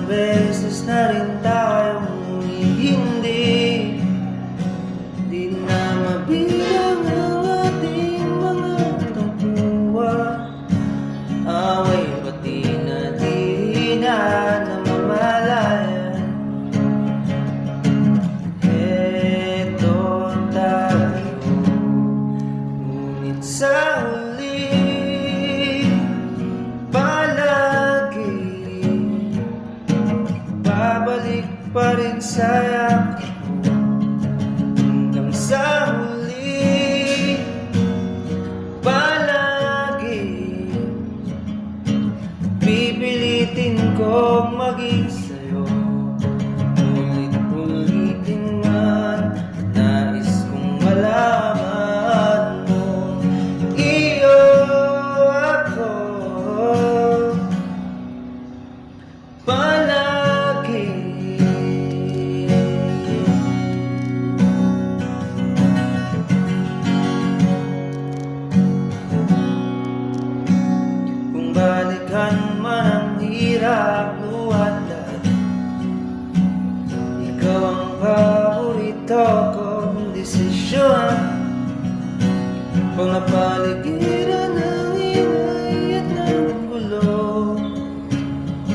beses na rin tayong hindi na mabilang ang ating mga tampuhan. Away pati na di na namamalayan. Eto tayo, ngunit sa huli palagi babalik pa rin sa yakap mo. Hanggang sa huli palagi pipilitin kong maging sa'yo. Ulit-ulitin man, nais kong malaman mo, iyo ako palagi. Kung balikan man ang hirap luwalhad, ikaw ang paborito kong desisyon. Kung napaligiran ng ingay at ng gulo,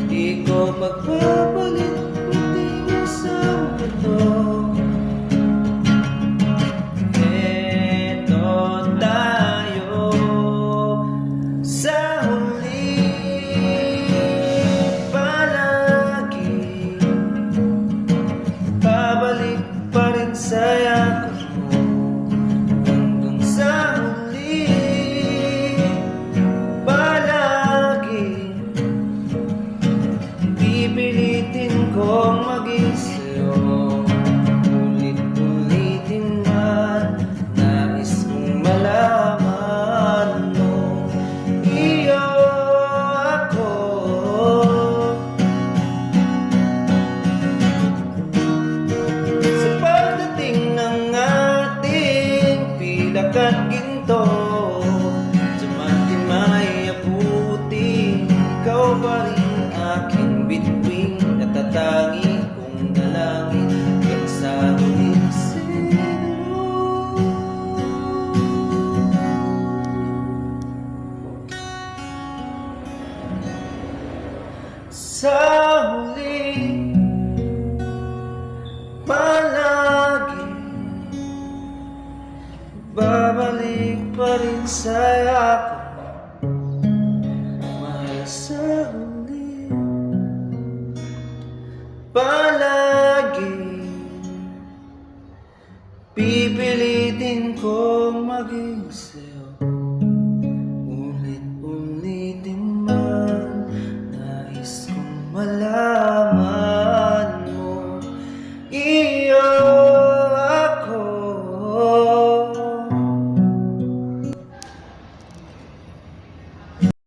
di ko magpapalit pati mo sa mundo. Eto tayo sa huli palagi babalik pa rin sa yakap mo. Hanggang sa huli palagi pipilitin kong maging sa'yo. Ulit-ulitin man, nais kong malaman mo, iyo ako sa pagdating ng ating pilak at ginto. Sa may abutin, ikaw pa rin aking bituin, natatangi kong dalangin hanggang sa huling siglo. Sa huli palagi babalik pa rin sa yakap mo. Mahal, sa huli palagi pipilitin kong maging sa'yo.